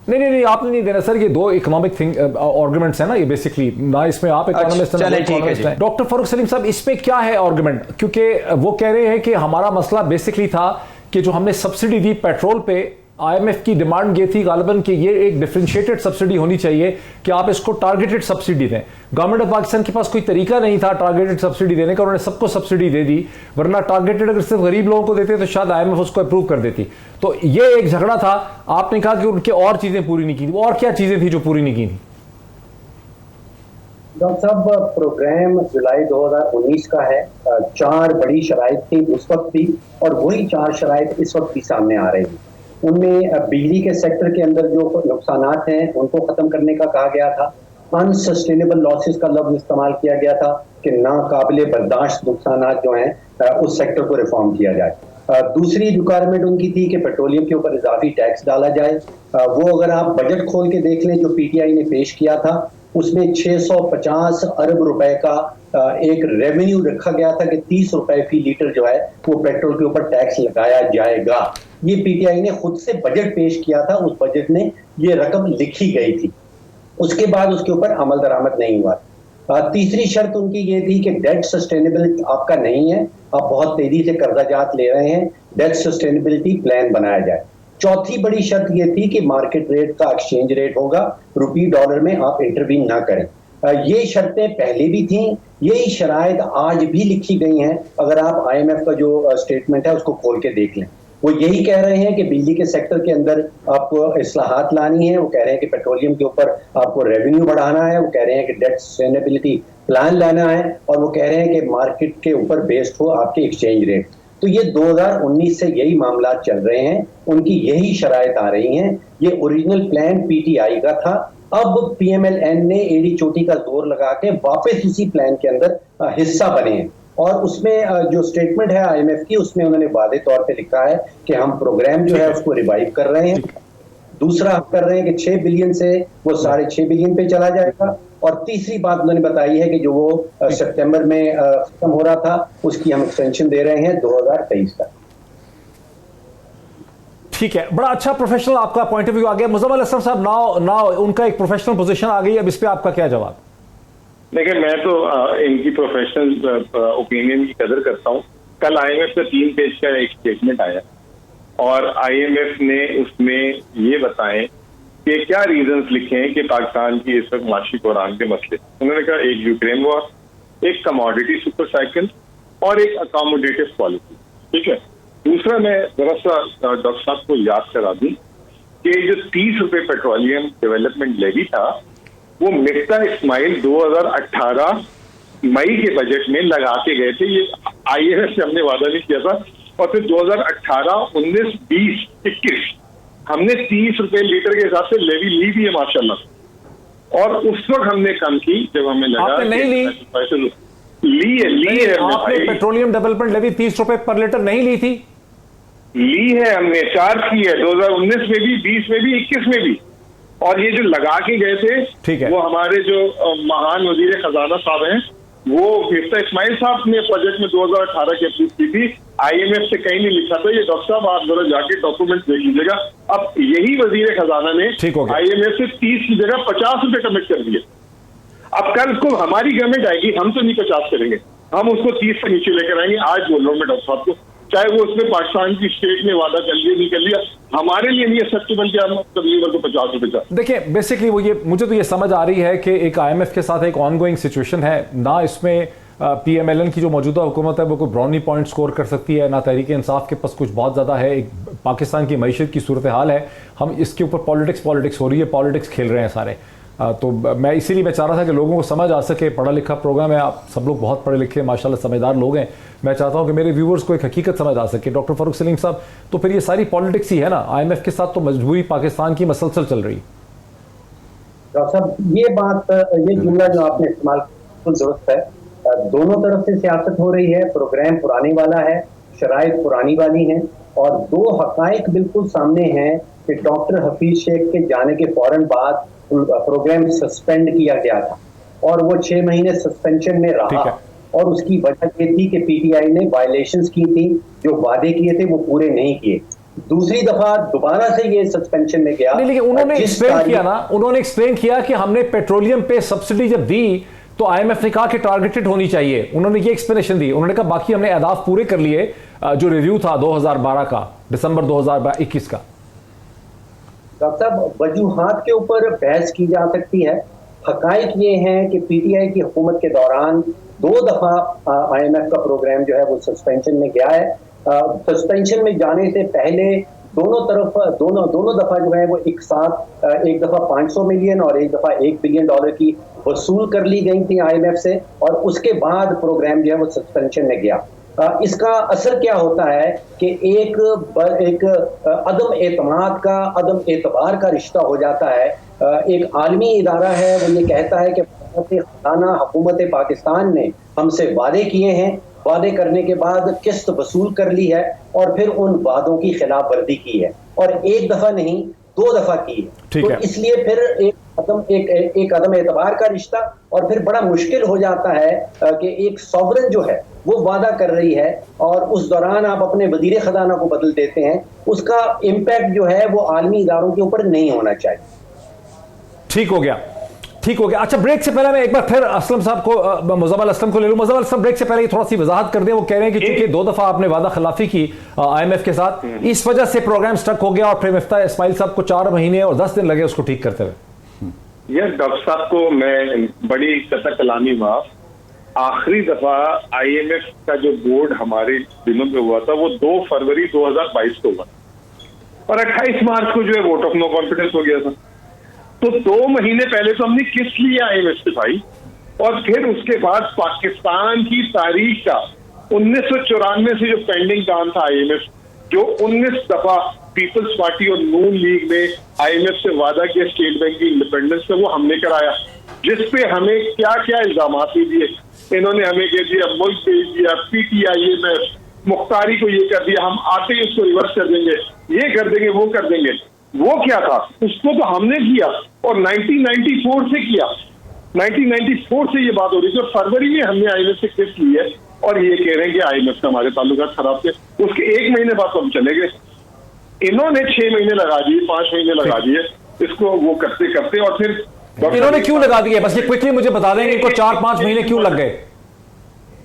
नहीं आपने नहीं देना सर, ये दो इकोनॉमिक थिंग आर्गुमेंट्स है ना, ये बेसिकली ना, इसमें आप इकोनॉमिस्ट हैं। डॉक्टर फरूक सलीम साहब, इसमें क्या है आर्गुमेंट? क्योंकि वो कह रहे हैं कि हमारा मसला बेसिकली था कि जो हमने सब्सिडी दी पेट्रोल पे, आईएमएफ की डिमांड ये थी गालिबन कि ये एक डिफरेंशिएटेड सब्सिडी होनी चाहिए, कि आप इसको टारगेटेड सब्सिडी दें। गवर्नमेंट ऑफ पाकिस्तान के पास कोई तरीका नहीं था टारगेटेड सब्सिडी देने का, उन्होंने सबको सब्सिडी दे दी, वरना टारगेटेड अगर सिर्फ गरीब लोगों को देते तो शायद आईएमएफ उसको अप्रूव कर देती। तो ये एक झगड़ा था। आपने कहा कि उनके और चीजें पूरी नहीं की थी, और क्या चीजें थी जो पूरी नहीं की थी? डॉक्टर साहब, प्रोग्राम जुलाई 2019 का है, 4 बड़ी शराइत थी उस वक्त भी, और वही 4 शराइत इस वक्त भी सामने आ रही हैं। उनमें बिजली के सेक्टर के अंदर जो नुकसानात हैं उनको खत्म करने का कहा गया था। अनसस्टेनेबल लॉसेस का लफ्ज इस्तेमाल किया गया था कि नाकाबिले बर्दाश्त नुकसानात जो हैं उस सेक्टर को रिफॉर्म किया जाए। दूसरी रिक्वायरमेंट उनकी थी कि पेट्रोलियम के ऊपर इजाफी टैक्स डाला जाए। वो अगर आप बजट खोल के देख लें जो पीटीआई ने पेश किया था, उसमें 650 अरब रुपए का एक रेवेन्यू रखा गया था कि 30 रुपए फी लीटर जो है वो पेट्रोल के ऊपर टैक्स लगाया जाएगा। ये पीटीआई ने खुद से बजट पेश किया था, उस बजट में ये रकम लिखी गई थी। उसके बाद उसके ऊपर अमल दरामद नहीं हुआ। तीसरी शर्त उनकी ये थी कि डेट सस्टेनेबिलिटी आपका नहीं है, आप बहुत तेजी से कर्जाजात ले रहे हैं, डेट सस्टेनेबिलिटी प्लान बनाया जाए। चौथी बड़ी शर्त ये थी कि मार्केट रेट का एक्सचेंज रेट होगा, रुपये डॉलर में आप इंटरवीन ना करें। ये शर्तें पहले भी थीं, यही शराइत आज भी लिखी गई हैं। अगर आप आईएमएफ का जो स्टेटमेंट है उसको खोल के देख लें, वो यही कह रहे हैं कि बिजली के सेक्टर के अंदर आपको इस्लाहात लानी है, वो कह रहे हैं कि पेट्रोलियम के ऊपर आपको रेवेन्यू बढ़ाना है, वो कह रहे हैं कि डेट सस्टेनेबिलिटी प्लान लाना है, और वो कह रहे हैं कि मार्केट के ऊपर बेस्ड हो आपके एक्सचेंज रेट। तो ये 2019 से यही मामला चल रहे हैं, उनकी यही शराइत आ रही हैं। ये ओरिजिनल प्लान पीटीआई का था, अब पीएमएलएन ने एड़ी चोटी का जोर लगा के वापस उसी प्लान के अंदर हिस्सा बने हैं। और उसमें जो स्टेटमेंट है आईएमएफ की, उसमें उन्होंने वादे तौर पे लिखा है कि हम प्रोग्राम जो है उसको रिवाइव कर रहे हैं। दूसरा हम कर रहे हैं कि 6 बिलियन से वो 6.5 बिलियन पे चला जाएगा। और तीसरी बात उन्होंने बताई है कि जो वो सितंबर में खत्म हो रहा था उसकी हम एक्सटेंशन दे रहे हैं 2023 तक। ठीक है, बड़ा अच्छा प्रोफेशनल आपका पॉइंट ऑफ व्यू आ गया। मुजम्मिल हसन साहब, नाउ उनका एक प्रोफेशनल पोजीशन आ गई, अब इस पे आपका क्या जवाब? देखिए, मैं तो इनकी प्रोफेशनल ओपिनियन की कदर करता हूँ। कल आईएमएफ का 3 पेज का एक स्टेटमेंट आया और आईएमएफ ने उसमें ये बताएं कि क्या रीजंस लिखे हैं कि पाकिस्तान की इस वक्त माशी बहरान के मसले। उन्होंने कहा एक यूक्रेन वॉर, एक कमोडिटी सुपर साइकिल और एक अकोमोडेटिव पॉलिसी। ठीक है। दूसरा, मैं जरा सा डॉक्टर साहब को याद करा दूं कि जो 30 रुपए पेट्रोलियम डेवलपमेंट लेवी था वो मिफ्ता इस्माइल 2018 मई के बजट में लगा के गए थे। ये आईएमएफ से हमने वादा नहीं किया था। और फिर 2018, 19, 20, 21 हमने 30 रुपए लीटर के हिसाब से लेवी ली भी है माशाल्लाह। और उस वक्त हमने कम की जब हमें लगा आपने नहीं ली है आपने पेट्रोलियम डेवलपमेंट लेवी 30 रुपए पर लीटर नहीं ली थी? ली है, हमने चार्ज की है 2019 में भी, 20 में भी, 21 में भी। और ये जो लगा के गए थे, ठीक है, वो हमारे जो महान वजीर खजाना साहब हैं, वो मिफ्ता इस्माइल साहब ने बजट में 2018 की अप्रूव की थी IMF से कहीं नहीं लिखा था। ये डॉक्टर साहब आप जरा जाके डॉक्यूमेंट देख लीजिएगा। अब यही वजीर खजाना ने IMF से 30 की जगह 50 रुपए कमिट कर दिए। अब कल को हमारी गवर्नमेंट आएगी, हम तो नहीं 50 करेंगे, हम उसको 30 से नीचे लेकर आएंगे। आज बोल रहा हूँ मैं डॉक्टर साहब को, चाहे वो उसमें पाकिस्तान की स्टेट ने वादा कर लिया नहीं कर लिया, हमारे लिए नहीं एक्सेप्टेबल कि हम तबलीग को 50 रुपए। देखिए बेसिकली वो ये मुझे तो ये समझ आ रही है कि एक IMF के साथ एक ऑनगोइंग सिचुएशन है ना, इसमें PMLN की जो मौजूदा हुकूमत है वो कोई ब्राउनी पॉइंट स्कोर कर सकती है, ना तहरीक इंसाफ के पास कुछ बहुत ज़्यादा है। एक पाकिस्तान की मईशत की सूरत हाल है, हम इसके ऊपर पॉलिटिक्स हो रही है, पॉलिटिक्स खेल रहे हैं सारे। तो मैं इसीलिए मैं चाह रहा था कि लोगों को समझ आ सके। पढ़ा लिखा प्रोग्राम है, आप सब लोग बहुत पढ़े लिखे माशाल्लाह समझदार लोग हैं। मैं चाहता हूं कि मेरे व्यूवर्स को एक हकीकत समझ आ सके। डॉक्टर फारूक सलीम साहब, तो फिर ये सारी पॉलिटिक्स ही है ना, IMF के साथ तो मजबूरी पाकिस्तान की मसलसल चल रही। डॉक्टर साहब ये बात, ये जुमला जो आपने इस्तेमाल किया दुरुस्त है। दोनों तरफ से सियासत हो रही है, प्रोग्राम पुराने वाला है, शराइत पुरानी वाली है, और दो हकाइक बिल्कुल सामने हैं कि डॉक्टर हफीज शेख के जाने के फौरन बाद प्रोग्राम सस्पेंड किया गया था और वो 6 महीने सस्पेंशन में रहा, और उसकी वजह ये थी कि PTI ने वायलेशंस की थी, जो वादे किए थे वो पूरे नहीं किए। दूसरी दफा दोबारा से ये सस्पेंशन में गया। नहीं, लेकिन उन्होंने एक्सप्लेन किया ना, उन्होंने एक्सप्लेन किया कि हमने पेट्रोलियम पे सब्सिडी जब दी तो IMF ने कहा कि टारगेटेड होनी चाहिए। उन्होंने ये एक्सप्लेनेशन दी, उन्होंने कहा बाकी हमने अहदाफ पूरे कर लिए। जो रिव्यू था 2012 का, दिसंबर 2021 का। डॉक्टर साहब वजूहात के ऊपर बहस की जा सकती है। हकाइक ये हैं कि PTI की हुकूमत के दौरान 2 दफा IMF का प्रोग्राम जो है वो सस्पेंशन में गया है। सस्पेंशन में जाने से पहले दोनों दफा जो है वो एक साथ, एक दफा 500 मिलियन और एक दफा $1 बिलियन की वसूल कर ली गई थी IMF से, और उसके बाद प्रोग्राम जो है वो सस्पेंशन में गया। इसका असर क्या होता है कि एक अदम एतमाद का, अदम एतबार का रिश्ता हो जाता है। एक आलमी इदारा है, वो ये कहता है कि हुकूमत पाकिस्तान ने हमसे वादे किए हैं, वादे करने के बाद किस्त वसूल कर ली है और फिर उन वादों की खिलाफ वर्जी की है, और एक दफा नहीं 2 दफा की है। तो इसलिए फिर एक अदम एतबार का रिश्ता, और फिर बड़ा मुश्किल हो जाता है कि एक सॉवरेन जो है वो वादा कर रही है और उस दौरान आप अपने वजीर खजाना को बदल देते हैं, उसका इम्पैक्ट जो है वो आलमी इदारों के ऊपर नहीं होना चाहिए। ठीक हो गया। अच्छा, ब्रेक से पहले मैं एक बार फिर असलम साहब को, मुज़म्मल असलम को ले लूं। मुज़म्मल असलम, ब्रेक से पहले थोड़ा सी वजाहत कर दें। वो कह रहे हैं कि चूंकि 2 दफा आपने वादा खिलाफी की IMF के साथ, इस वजह से प्रोग्राम स्टक हो गया और फिर मिफ्ता इस्माइल साहब को 4 महीने और 10 दिन लगे उसको ठीक करते हुए। यस डॉक्टर साहब को मैं बड़ी कतई कलामी माफ, आखिरी दफा IMF का जो बोर्ड हमारे दिनों में हुआ था वो 2 फरवरी 2022 को हुआ, और 28 मार्च को जो है वोट ऑफ नो कॉन्फिडेंस हो गया था। तो 2 महीने पहले तो हमने किस लिए IMF से भाई, और फिर उसके बाद पाकिस्तान की तारीख का 1994 से जो पेंडिंग काम था IMF, जो 19 दफा पीपल्स पार्टी और नून लीग ने IMF से वादा किया स्टेट बैंक की इंडिपेंडेंस से, वो हमने कराया, जिसपे हमें क्या क्या इल्जाम दिए। इन्होंने हमें कह दिया मुल्क भेज दिया, PTI में मुख्तारी को ये कर दिया, हम आते ही उसको रिवर्स कर देंगे, ये कर देंगे, वो कर देंगे। वो क्या था, उसको तो हमने किया, और 1994 से किया। 1994 से ये बात हो रही थी, फरवरी में हमने IMF से किस्त ली है, और ये कह रहे हैं कि IMF से हमारे ताल्लुकात खराब थे। उसके 1 महीने बाद तो हम चले गए। इन्होंने 6 महीने लगा दिए, 5 महीने लगा दिए इसको वो करते करते, और फिर इन्होंने क्यों लगा दिए, बस ये क्विकली मुझे बता देंगे, इनको 4-5 महीने क्यों लग गए?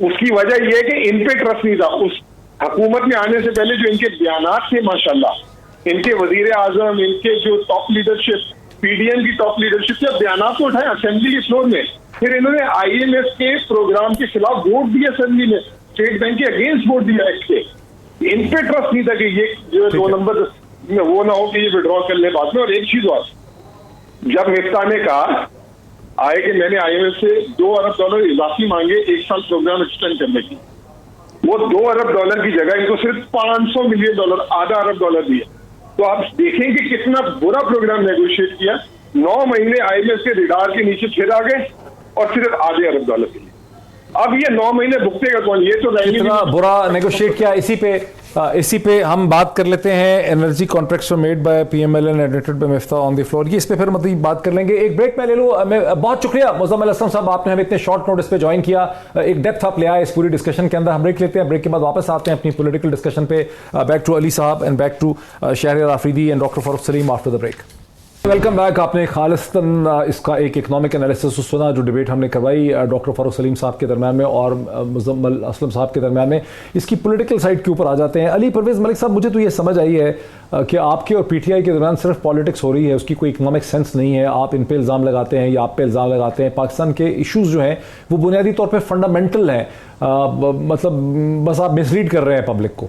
उसकी वजह यह है कि इन पे ट्रस्ट नहीं था। उस हुकूमत में आने से पहले जो इनके बयानात थे माशाल्लाह, इनके वजीर आजम, इनके जो टॉप लीडरशिप, PDM की टॉप लीडरशिप के बयानात को उठाए असेंबली के फ्लोर में, फिर इन्होंने IMF के प्रोग्राम के खिलाफ वोट दिया असेंबली में, स्टेट बैंक के अगेंस्ट वोट दिया एक्ट के। इन पे ट्रस्ट नहीं था कि ये जो 2 नंबर में वो ना हो कि ये विड्रॉ कर ले बाद में। और एक चीज और, जब मिफ्ता ने कहा आए कि मैंने IMF से $2 अरब इजाफी मांगे 1 साल प्रोग्राम एक्सटेंड करने की, वो $2 अरब की जगह इनको सिर्फ $500 मिलियन, आधा अरब डॉलर दिए। तो आप देखेंगे कितना बुरा प्रोग्राम नेगोशिएट किया। 9 महीने IMF के रिडार के नीचे फिर आ गए, और सिर्फ आधे अरब डॉलर के लिए। अब ये 9 महीने भुगतेगा कौन? ये तो कितना बुरा नेगोशिएट किया। इसी पे इसी पे हम बात कर लेते हैं energy contracts made by PML and edited by Miftah on the floor. ये इस पे फिर मतलब बात कर लेंगे, एक ब्रेक में ले लूँ। मैं बहुत शुक्रिया मुज़म्मिल असलम साहब, आपने हमें इतने शॉर्ट नोटिस पे ज्वाइन किया, एक डेप्थ आप ले आए इस पूरी डिस्कशन के अंदर। हम ब्रेक लेते हैं, ब्रेक के बाद वापस आते हैं अपनी पॉलिटिकल डिस्कशन पे। बैक टू अली साहब and back to Shehryar Afridi and doctor Farooq Saleem after the break. Welcome back. आपने खालिस्तन इसका एक इकोनॉमिक एनालिसिस सुना जो डिबेट हमने करवाई डॉक्टर फारूक सलीम साहब के दरम्यान में और मुज़म्मिल असलम साहब के दरम्यान में। इसकी पॉलिटिकल साइड के ऊपर आ जाते हैं। अली परवेज़ मलिक साहब, मुझे तो ये समझ आई है कि आपके और पीटीआई के दरम्यान सिर्फ पॉलिटिक्स हो रही है, उसकी कोई इकोनॉमिक सेंस नहीं है। आप इन पे इल्ज़ाम लगाते हैं या आप पे इल्ज़ाम लगाते हैं। पाकिस्तान के इशूज़ जो हैं वो बुनियादी तौर पर फंडामेंटल हैं, मतलब बस आप मिसलीड कर रहे हैं पब्लिक को।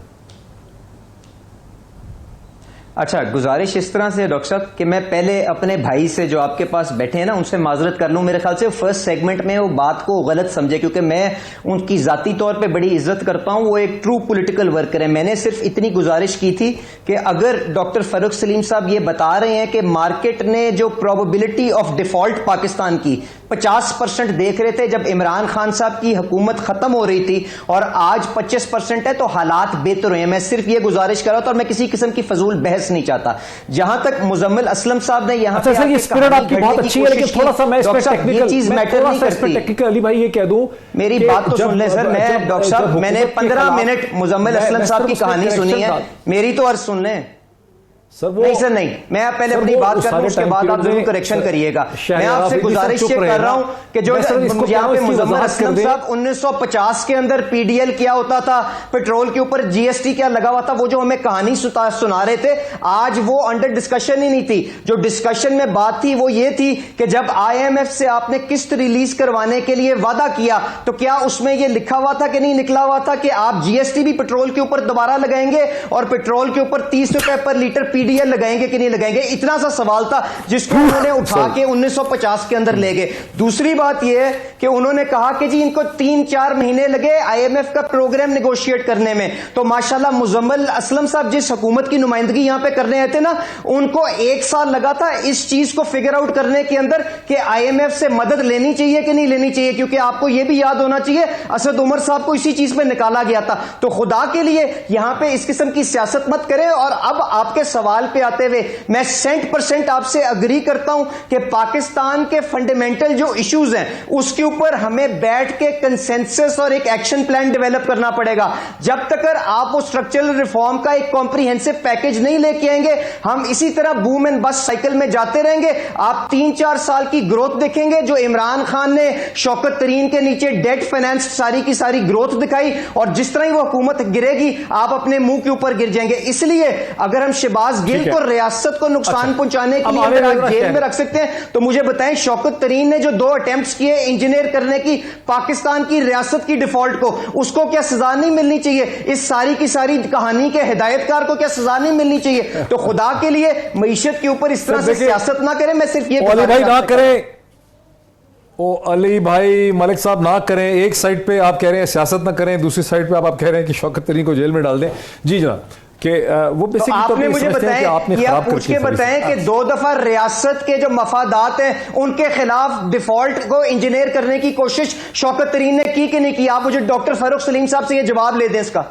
अच्छा, गुजारिश इस तरह से डॉक्टर साहब कि मैं पहले अपने भाई से जो आपके पास बैठे हैं ना उनसे माजरत कर लूं। मेरे ख्याल से फर्स्ट सेगमेंट में वो बात को गलत समझे, क्योंकि मैं उनकी जाती तौर पे बड़ी इज्जत करता हूं, वो एक ट्रू पॉलिटिकल वर्कर है। मैंने सिर्फ इतनी गुजारिश की थी कि अगर डॉक्टर फारूक सलीम साहब ये बता रहे हैं कि मार्केट ने जो प्रोबेबिलिटी ऑफ डिफॉल्ट पाकिस्तान की 50% देख रहे थे जब इमरान खान साहब की हुकूमत खत्म हो रही थी और आज 25% है, तो हालात बेहतर हुए। मैं सिर्फ ये गुजारिश कर रहा था और मैं किसी किस्म की फजूल बहस नहीं चाहता। जहां तक मुज़म्मिल असलम साहब ने यहां अच्छा, ये स्पिरिट आपकी बहुत अच्छी है, लेकिन थोड़ा सा मैं इस पे टेक्निकल चीज मैटर नहीं करती। टेक्निकल अली भाई ये कह दूं, मेरी बात तो सुन ले सर। मैं डॉक्टर साहब मैंने 15 मिनट मुज़म्मिल असलम साहब की कहानी सुनी है, मेरी तो अर्ज सुन लें सर। वो नहीं सर, नहीं, मैं पहले अपनी बात कर लूं, उसके बाद आप जरूर करेक्शन करिएगा। मैं आपसे गुजारिश ये कर रहा हूं कि जो यहाँ पे मुज़म्मिल असलम साहब 1950 के अंदर पीडीएल क्या होता था, पेट्रोल के ऊपर जीएसटी क्या लगा हुआ था, वो जो हमें कहानी सुना रहे थे, आज वो अंडर डिस्कशन ही नहीं थी। जो डिस्कशन में बात थी वो ये थी कि जब आईएमएफ से आपने किस्त रिलीज करवाने के लिए वादा किया तो क्या उसमें ये लिखा हुआ था कि नहीं निकला हुआ था कि आप जीएसटी भी पेट्रोल के ऊपर दोबारा लगाएंगे और पेट्रोल के ऊपर 30 रुपए पर लीटर पीडीएल लगाएंगे कि नहीं लगाएंगे? इतना सा सवाल था जिसको उन्होंने उठा के 1950 के अंदर ले गए। दूसरी बात यह है कि उन्होंने कहा कि जी इनको 3-4 महीने लगे आईएमएफ का प्रोग्राम नेगोशिएट करने में। तो माशाल्लाह मुज़म्मिल असलम साहब जिस हुकूमत की नुमाइंदगी यहां पे करने आए थे ना, उनको 1 साल लगा था इस चीज को फिगर आउट करने के अंदर कि आईएमएफ से मदद लेनी चाहिए कि नहीं लेनी चाहिए, क्योंकि आपको यह भी याद होना चाहिए असद उमर साहब को इसी चीज पे निकाला गया था। तो खुदा के लिए यहां पे इस किस्म की सियासत मत करें। और अब आपके सवाल पे आते हुए मैं 100% आपसे अग्री करता हूं कि पाकिस्तान के फंडामेंटल जो इश्यूज हैं उसके ऊपर हमें बैठ के कंसेंसस और एक एक्शन प्लान डेवलप करना पड़ेगा। जब तक आप वो स्ट्रक्चरल रिफॉर्म का एक कॉम्प्रिहेंसिव पैकेज नहीं लेके आएंगे, हम इसी तरह बूम एंड बस्ट साइकिल में जाते रहेंगे। आप 3-4 साल की ग्रोथ देखेंगे जो इमरान खान ने शौकत तरीन के नीचे डेट फाइनेंस सारी की सारी ग्रोथ दिखाई, और जिस तरह ही वो हुकूमत गिरेगी आप अपने मुंह के ऊपर गिर जाएंगे। इसलिए अगर हम शहबाज गिल को रियासत को नुकसान पहुंचाने के लिए अगर आप जेल में रख सकते हैं तो मुझे बताएं शौकत तरीन ने जो 2 अटेम्प्ट्स किए इंजीनियर करने की पाकिस्तान की रियासत की डिफॉल्ट को, उसको क्या सजा नहीं मिलनी चाहिए? इस सारी की सारी कहानी के हिदायतकार को क्या सजा नहीं मिलनी चाहिए? तो खुदा के लिए मईशत के ऊपर इस तरह से सियासत ना करें। मैं सिर्फ ये अली भाई ना करें, ओ अली भाई मलिक साहब ना करें। एक साइड पे आप कह रहे हैं सियासत ना करें, दूसरी साइड पे आप कह रहे हैं कि शौकत तरीन को जेल में डाल दें। जी जनाब कि वो तो आपने मुझे बताएं कि आप पूछ के बताएं कि 2 दफा रियासत के जो मफादात हैं उनके खिलाफ डिफॉल्ट को इंजीनियर करने की कोशिश शौकत तरीन ने की कि नहीं की? आप मुझे डॉक्टर फारूक सलीम साहब से ये जवाब ले दें इसका।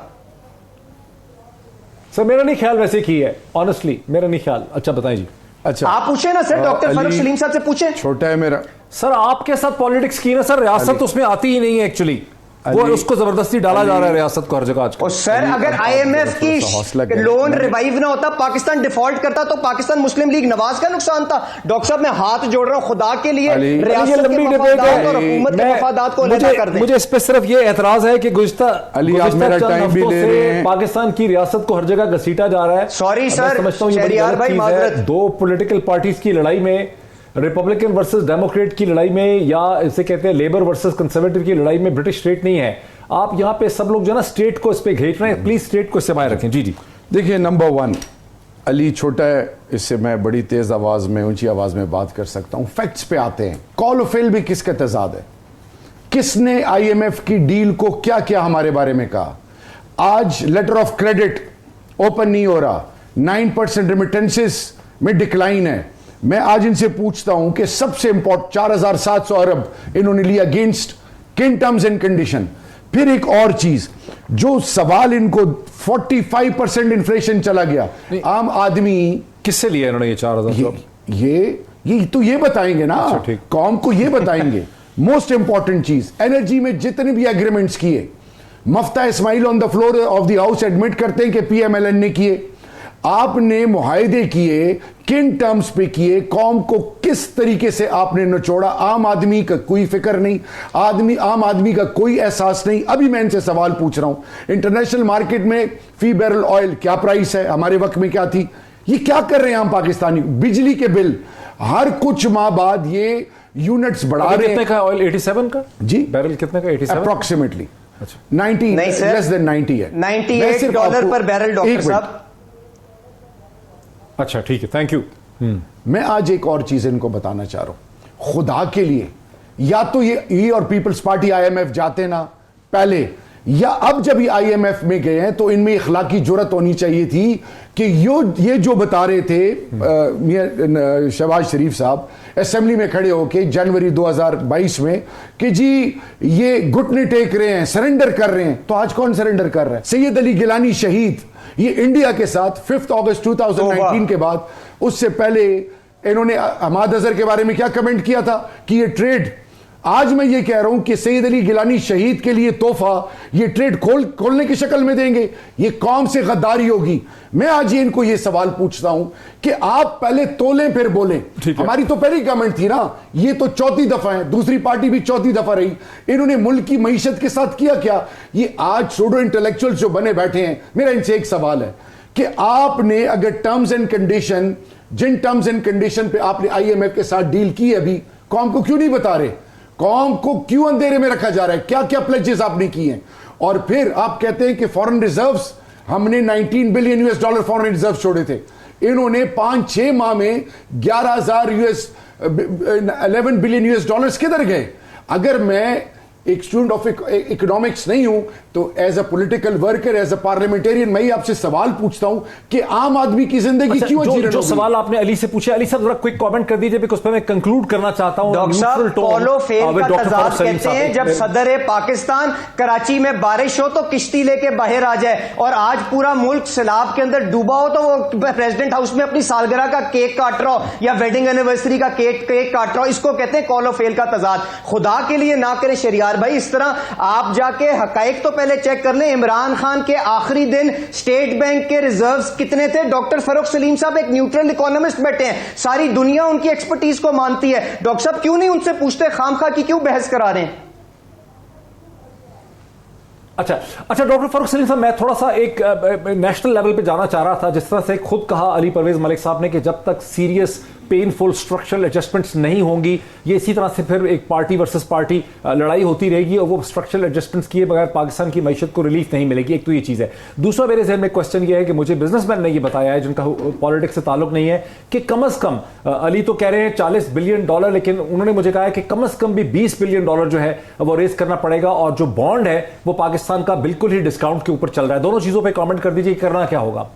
सर मेरा नहीं ख्याल वैसे की है, ऑनेस्टली मेरा नहीं ख्याल। अच्छा बताएं जी। अच्छा आप पूछे ना सर, डॉक्टर फारूक सलीम साहब से पूछे। छोटा है मेरा सर, आपके साथ पॉलिटिक्स की ना सर, रियासत उसमें आती ही नहीं है एक्चुअली, वो उसको जबरदस्ती डाला जा रहा है रियासत को हर जगह आजकल। और सर अगर आईएमएफ की लोन रिवाइव ना होता, पाकिस्तान डिफॉल्ट करता, तो पाकिस्तान मुस्लिम लीग नवाज का नुकसान था। डॉक्टर साहब मैं हाथ जोड़ रहा हूं खुदा के लिए, रियासत के मफादात और हुकूमत के मफादात को अलग कर दें। मुझे इस पे सिर्फ ये एतराज है कि पाकिस्तान की रियासत को हर जगह घसीटा जा रहा है। सॉरी सर, समझता हूं शहरियार भाई माजरत। 2 पॉलिटिकल पार्टीज की लड़ाई में, रिपब्लिकन वर्सेस डेमोक्रेट की लड़ाई में, या इसे कहते हैं लेबर वर्सेस कंजर्वेटिव की लड़ाई में ब्रिटिश स्टेट नहीं है। आप यहां पे सब लोग जो ना स्टेट को इस पे घेर रहे हैं, प्लीज स्टेट को इससे बाहर रखें। जी जी देखिए, नंबर 1 अली छोटा है, इससे मैं बड़ी तेज आवाज में ऊंची आवाज में बात कर सकता हूं। फैक्ट्स पे आते हैं। कॉल फेल भी किसका तजाद है? किसने आईएमएफ की डील को क्या क्या हमारे बारे में कहा? आज लेटर ऑफ क्रेडिट ओपन नहीं हो रहा, 9% रिमिटेंसेस में डिक्लाइन है। मैं आज इनसे पूछता हूं कि सबसे इंपॉर्टेंट 4700 अरब इन्होंने लिया अगेंस्ट किन टर्म्स एंड कंडीशन? फिर एक और चीज, जो सवाल इनको 45% इन्फ्लेशन चला गया, आम आदमी किससे लिया इन्होंने ये 4,000? ये तो ये बताएंगे ना, कौम को ये बताएंगे। मोस्ट इंपॉर्टेंट चीज, एनर्जी में जितने भी एग्रीमेंट्स किए, Miftah Ismail on the floor of the house admit करते हैं कि पीएमएलएन ने किए। आपने मुआहदे किए, किन टर्म्स पे किए, कौम को किस तरीके से आपने निचोड़ा, आम आदमी का कोई फिक्र नहीं, आम आदमी का कोई एहसास नहीं। अभी मैं इनसे सवाल पूछ रहा हूं, इंटरनेशनल मार्केट में फी बैरल ऑयल क्या प्राइस है, हमारे वक्त में क्या थी? ये क्या कर रहे हैं हम पाकिस्तानी? बिजली के बिल हर कुछ माह बाद ये यूनिट्स बढ़ा रहे हैं। कितने का ऑयल? 87 का जी बैरल? कितने का? 87 अप्रोक्सीमेटली। अच्छा, 90 लेस देन 90 है, $98 पर बैरल डॉक्टर साहब। अच्छा ठीक है, थैंक यू। मैं आज एक और चीज इनको बताना चाह रहा हूं, खुदा के लिए, या तो ये और पीपल्स पार्टी आईएमएफ जाते ना पहले, या अब जब ये आईएमएफ में गए हैं तो इनमें इखलाकी जुर्रत होनी चाहिए थी कि ये जो बता रहे थे शहबाज शरीफ साहब असेंबली में खड़े होके जनवरी 2022 में कि जी ये घुटने टेक रहे हैं, सरेंडर कर रहे हैं। तो आज कौन सरेंडर कर रहा है? सैयद अली गिलानी शहीद, ये इंडिया के साथ 5 अगस्त 2019 के बाद, उससे पहले इन्होंने हमाद अजहर के बारे में क्या कमेंट किया था कि ये ट्रेड, आज मैं ये कह रहा हूं कि सैयद अली गिलानी शहीद के लिए तोहफा ये ट्रेड खोलने की शक्ल में देंगे, ये कौम से गद्दारी होगी। मैं आज ये इनको ये सवाल पूछता हूं कि आप पहले तोलें फिर बोलें। हमारी तो पहली गवर्नमेंट थी ना, ये तो चौथी दफा है, दूसरी पार्टी भी चौथी दफा रही, इन्होंने मुल्क की मईशत के साथ किया क्या? ये आज सूडो इंटेलेक्चुअल जो बने बैठे हैं, मेरा इनसे एक सवाल है कि आपने अगर टर्म्स एंड कंडीशन, जिन टर्म्स एंड कंडीशन पे आपने आईएमएफ के साथ डील की अभी, कौम को क्यों नहीं बता रहे? कौम को क्यों अंधेरे में रखा जा रहा है? क्या क्या प्लेजेस आपने किए हैं? और फिर आप कहते हैं कि फॉरेन रिजर्व्स, हमने 19 billion US dollar foreign reserve छोड़े थे, इन्होंने 5-6 माह में 11 बिलियन US डॉलर्स किधर गए? अगर मैं एक स्टूडेंट ऑफ इकोनॉमिक्स नहीं हूं तो as a political worker, as a parliamentarian, मैं ही आपसे सवाल पूछता हूं कि आम आदमी की जिंदगी क्यों जी रही है? जो सवाल आपने अली से पूछा, अली साहब जरा क्विक कमेंट कर दीजिए, बिकॉज़ मैं कंक्लूड करना चाहता हूं। डॉक्टर साहब, पॉलो फेल का तजाद कहते हैं, जब सदर पाकिस्तान कराची में बारिश हो तो किश्ती लेके बाहर आ जाए, और आज पूरा मुल्क सैलाब के अंदर डूबा हो तो वो प्रेसिडेंट हाउस में अपनी सालगिरह का केक काट रहा हो या वेडिंग एनिवर्सरी का केक काट रहा हो। इसको कहते हैं कॉलो फेल का तजाद। खुदा के लिए ना करे शहरियार भाई इस तरह, आप जाके हकाइक तो पहले चेक कर लें। इमरान खान के आखिरी दिन स्टेट बैंक के रिजर्व्स कितने थे? डॉक्टर फरूख सलीम साहब एक न्यूट्रल इकोनॉमिस्ट बैठे हैं, सारी दुनिया उनकी एक्सपर्टीज को मानती है। डॉक्टर साहब क्यों नहीं उनसे पूछते, खामखा की क्यों बहस करा रहे हैं? अच्छा डॉक्टर फरूख सलीम साहब, मैं थोड़ा सा एक नेशनल लेवल पे जाना चाह रहा था। जिस तरह से खुद कहा अली परवेज मलिक साहब ने कि जब तक सीरियस पेनफुल स्ट्रक्चरल एडजस्टमेंट्स नहीं होंगी, ये इसी तरह से फिर एक पार्टी वर्सेस पार्टी लड़ाई होती रहेगी और वो स्ट्रक्चरल एडजस्टमेंट्स किए बगैर पाकिस्तान की मैशत को रिलीफ नहीं मिलेगी। एक तो ये चीज़ है। दूसरा मेरे जहन में क्वेश्चन ये है कि मुझे बिजनेसमैन ने ये बताया है, जिनका पॉलिटिक्स से ताल्लुक नहीं है, कि कम अज़ कम अली तो कह रहे हैं $40 बिलियन, लेकिन उन्होंने मुझे कहा है कि कम अज़ कम भी $20 बिलियन जो है वो रेज करना पड़ेगा, और जो बॉन्ड है वो पाकिस्तान का बिल्कुल ही डिस्काउंट के ऊपर चल रहा है। दोनों चीज़ों पर कॉमेंट कर दीजिए, करना क्या होगा?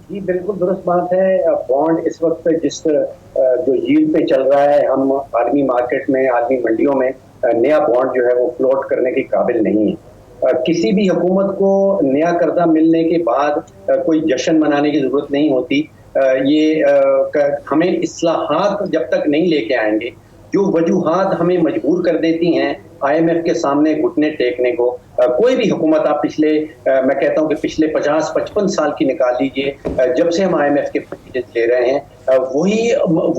जी बिल्कुल दुरुस्त बात है। बॉन्ड इस वक्त जिस जो यील्ड पे चल रहा है, हम आदमी मार्केट में, आदमी मंडियों में नया बॉन्ड जो है वो फ्लोट करने के काबिल नहीं है। किसी भी हुकूमत को नया कर्जा मिलने के बाद कोई जश्न मनाने की जरूरत नहीं होती। हमें इस्लाहात जब तक नहीं लेके आएंगे, जो वजूहात हमें मजबूर कर देती हैं आईएमएफ के सामने घुटने टेकने को, कोई भी हुकूमत आप मैं कहता हूं कि पिछले 50-55 साल की निकाल लीजिए, जब से हम आईएमएफ के पैकेजेस ले रहे हैं,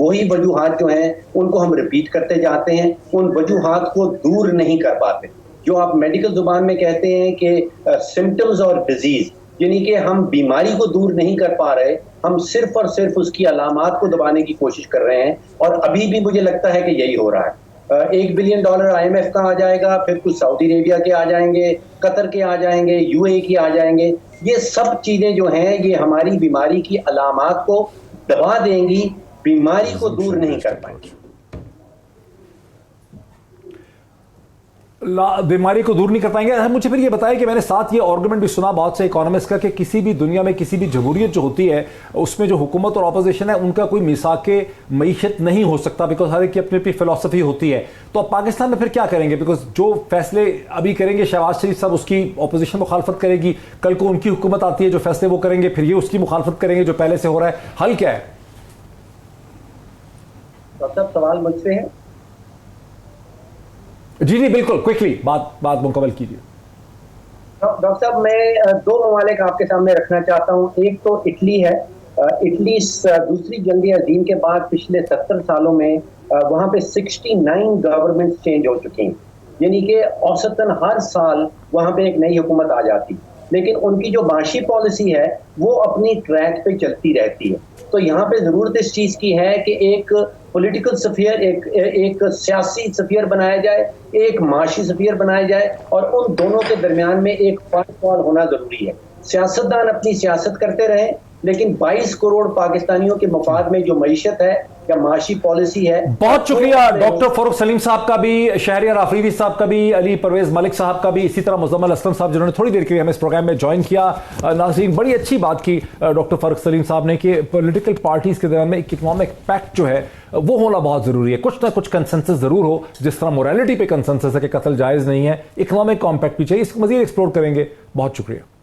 वही वजूहात जो हैं उनको हम रिपीट करते जाते हैं, उन वजूहात को दूर नहीं कर पाते। जो आप मेडिकल जुबान में कहते हैं कि सिम्टम्स और डिजीज, यानी कि हम बीमारी को दूर नहीं कर पा रहे, हम सिर्फ और सिर्फ उसकी अलामात को दबाने की कोशिश कर रहे हैं। और अभी भी मुझे लगता है कि यही हो रहा है। $1 बिलियन आईएमएफ का आ जाएगा, फिर कुछ सऊदी अरेबिया के आ जाएंगे, कतर के आ जाएंगे, यूएई के आ जाएंगे। ये सब चीजें जो हैं ये हमारी बीमारी की अलामात को दबा देंगी, बीमारी को दूर नहीं कर पाएंगी। बीमारी को दूर नहीं कर पाएंगे। मुझे फिर ये बताया कि मैंने साथ ये आर्गुमेंट भी सुना बहुत से इकोनॉमिस्ट का कि किसी भी दुनिया में किसी भी जमहूरियत जो होती है उसमें जो हुकूमत और अपोजिशन है उनका कोई मिसाके मईशत नहीं हो सकता, बिकॉज हर एक की अपनी अपनी फिलॉसफी होती है। तो अब पाकिस्तान में फिर क्या करेंगे? बिकॉज जो फैसले अभी करेंगे शहबाज शरीफ साहब, उसकी अपोजिशन मुखालफत करेगी, कल को उनकी हुकूमत आती है, जो फैसले वो करेंगे फिर ये उसकी मुखालफत करेंगे जो पहले से हो रहा है। हल क्या है? डॉक्टर साहब सवाल मुझसे है? जी जी बिल्कुल, क्विकली बात मुकम्मल कीजिए। डॉक्टर साहब मैं दो ममालिक आपके सामने रखना चाहता हूं। एक तो इटली है। इटली दूसरी जंग अजीम के बाद पिछले 70 सालों में वहां पे 69 गवर्नमेंट चेंज हो चुकी हैं, यानी कि औसतन हर साल वहां पे एक नई हुकूमत आ जाती, लेकिन उनकी जो माशी पॉलिसी है वो अपनी ट्रैक पे चलती रहती है। तो यहाँ पे जरूरत इस चीज की है कि एक पॉलिटिकल सफियर, एक सियासी सफियर बनाया जाए, एक माशी सफियर बनाया जाए, और उन दोनों के दरमियान में एक फर्क होना जरूरी है। सियासतदान अपनी सियासत करते रहे, लेकिन 22 करोड़ पाकिस्तानियों के मफाद में जो मईशत है या माशी पॉलिसी है। बहुत शुक्रिया डॉक्टर फारूक सलीम साहब का भी, शहरियार अफरीदी साहब का भी, अली परवेज मलिक साहब का भी, इसी तरह मुजम्मल असलम साहब जिन्होंने थोड़ी देर के लिए हमें इस प्रोग्राम में ज्वाइन किया। नाज़रीन, बड़ी अच्छी बात की डॉक्टर फारूक सलीम साहब ने कि पॉलिटिकल पार्टीज के दरमियान में एक इकोनॉमिक पैक्ट जो है वो होना बहुत जरूरी है। कुछ ना कुछ कंसेंसस जरूर हो, जिस तरह मोरालिटी पे कंसेंसस है कि कत्ल जायज नहीं है, इकोनॉमिक कॉम्पैक्ट भी चाहिए। इसको मजीद एक्सप्लोर करेंगे। बहुत शुक्रिया।